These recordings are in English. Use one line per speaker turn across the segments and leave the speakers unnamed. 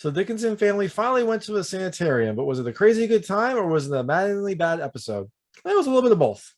So the Dickinson family finally went to a sanitarium, but was it a crazy good time or was it a maddeningly bad episode? It was a little bit of both.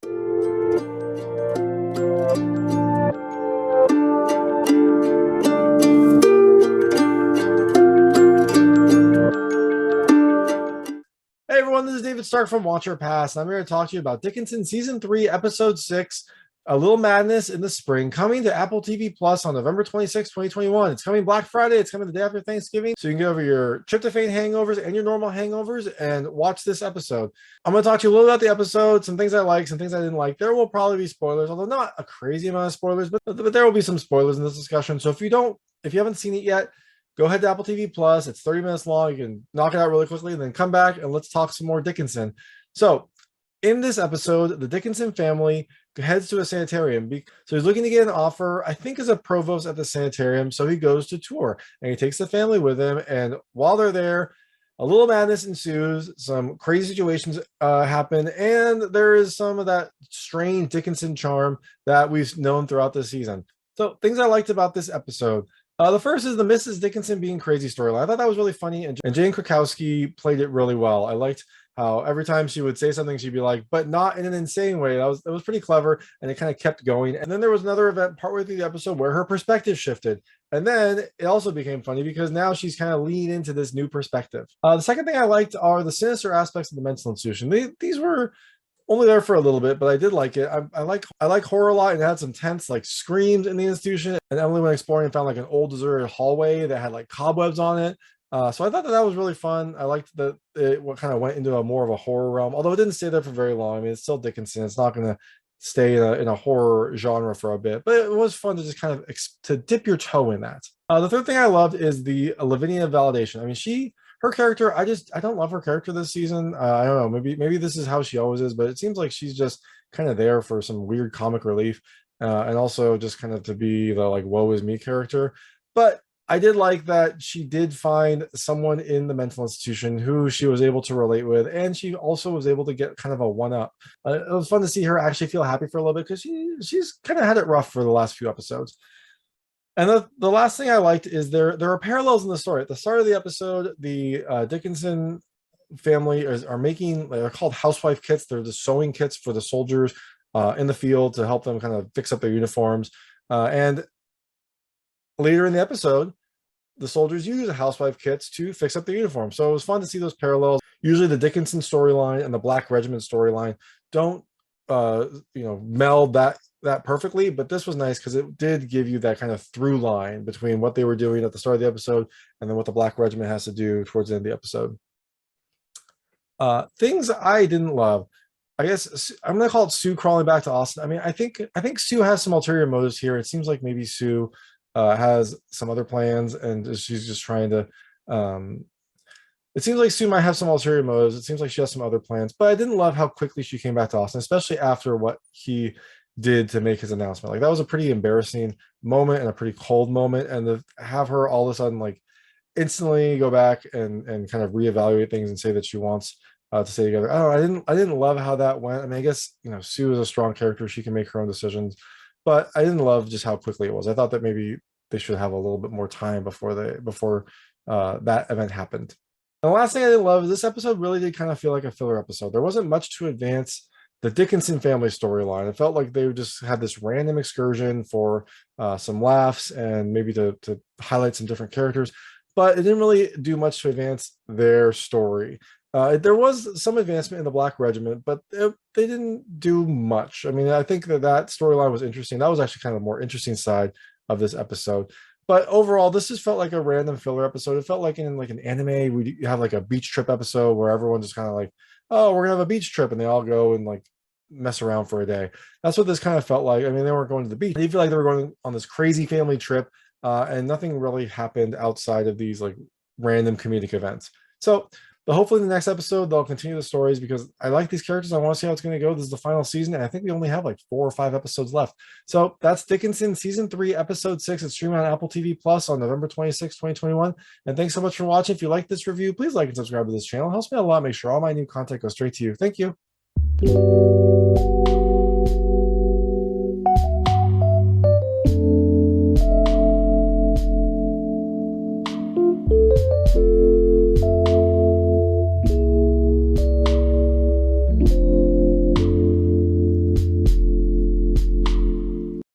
Hey everyone, this is David Stark from Watch Or Pass, and I'm here to talk to you about Dickinson Season 3, Episode 6, A Little Madness in the Spring, coming to Apple TV Plus on November 26, 2021. It's coming Black Friday, it's coming the day after Thanksgiving, so you can get over your tryptophan hangovers and your normal hangovers and watch this episode. I'm going to talk to you a little about the episode, some things I like, some things I didn't like. There will probably be spoilers, although not a crazy amount of spoilers, but there will be some spoilers in this discussion. So if you haven't seen it yet, go ahead to Apple TV Plus. It's 30 minutes long. You can knock it out really quickly, and then come back and let's talk some more Dickinson. So in this episode, the Dickinson family heads to a sanitarium. So he's looking to get an offer, I think, as a provost at the sanitarium. So he goes to tour and he takes the family with him. And while they're there, a little madness ensues. Some crazy situations happen. And there is some of that strange Dickinson charm that we've known throughout the season. So things I liked about this episode. The first is the Mrs. Dickinson being crazy storyline. I thought that was really funny, and Jane Krakowski played it really well. I liked how every time she would say something, she'd be like, but not in an insane way. That was pretty clever, and it kind of kept going. And then there was another event partway through the episode where her perspective shifted. And then it also became funny because now she's kind of leaned into this new perspective. The second thing I liked are the sinister aspects of the mental institution. These were only there for a little bit, but I did like it. I like horror a lot, and it had some tense like screams in the institution. And Emily went exploring and found like an old deserted hallway that had like cobwebs on it. So I thought that was really fun. I liked that it kind of went into a more of a horror realm, although it didn't stay there for very long. I mean, it's still Dickinson. It's not going to stay in a horror genre for a bit, but it was fun to just kind of to dip your toe in that. The third thing I loved is the Lavinia validation. I mean, her character, I don't love her character this season. I don't know, maybe this is how she always is, but it seems like she's just kind of there for some weird comic relief, and also just kind of to be the like woe is me character. But I did like that she did find someone in the mental institution who she was able to relate with, and she also was able to get kind of a one-up. It was fun to see her actually feel happy for a little bit because she's kind of had it rough for the last few episodes. And the last thing I liked is there are parallels in the story. At the start of the episode, the Dickinson family they're called housewife kits. They're the sewing kits for the soldiers in the field to help them kind of fix up their uniforms. And later in the episode, the soldiers use the housewife kits to fix up their uniforms. So it was fun to see those parallels. Usually the Dickinson storyline and the Black Regiment storyline don't meld that perfectly, but this was nice because it did give you that kind of through line between what they were doing at the start of the episode and then what the Black Regiment has to do towards the end of the episode. Things I didn't love, I guess I'm gonna call it Sue crawling back to Austin. I mean, I think Sue has some ulterior motives here. It seems like maybe Sue has some other plans and she's just trying to it seems like Sue might have some ulterior motives. It seems like she has some other plans, but I didn't love how quickly she came back to Austin, especially after what he did to make his announcement. Like that was a pretty embarrassing moment and a pretty cold moment, and to have her all of a sudden like instantly go back and kind of reevaluate things and say that she wants to stay together. I didn't love how that went. I mean, I guess Sue is a strong character; she can make her own decisions, but I didn't love just how quickly it was. I thought that maybe they should have a little bit more time before that event happened. And the last thing I didn't love is this episode really did kind of feel like a filler episode. There wasn't much to advance the Dickinson family storyline. It felt like they just had this random excursion for some laughs and maybe to highlight some different characters, but it didn't really do much to advance their story. There was some advancement in the Black Regiment, but they didn't do much. I mean, I think that storyline was interesting. That was actually kind of the more interesting side of this episode. But overall, this just felt like a random filler episode. It felt like in like an anime, we have like a beach trip episode where everyone just kind of like, oh, we're gonna have a beach trip, and they all go and like mess around for a day. That's what this kind of felt like. I mean, they weren't going to the beach. They feel like they were going on this crazy family trip, and nothing really happened outside of these like random comedic events. So but hopefully in the next episode, they'll continue the stories because I like these characters. I want to see how it's going to go. This is the final season, and I think we only have like 4 or 5 episodes left. So that's Dickinson Season 3, Episode 6. It's streaming on Apple TV Plus on November 26, 2021. And thanks so much for watching. If you like this review, please like and subscribe to this channel. It helps me a lot. Make sure all my new content goes straight to you. Thank you.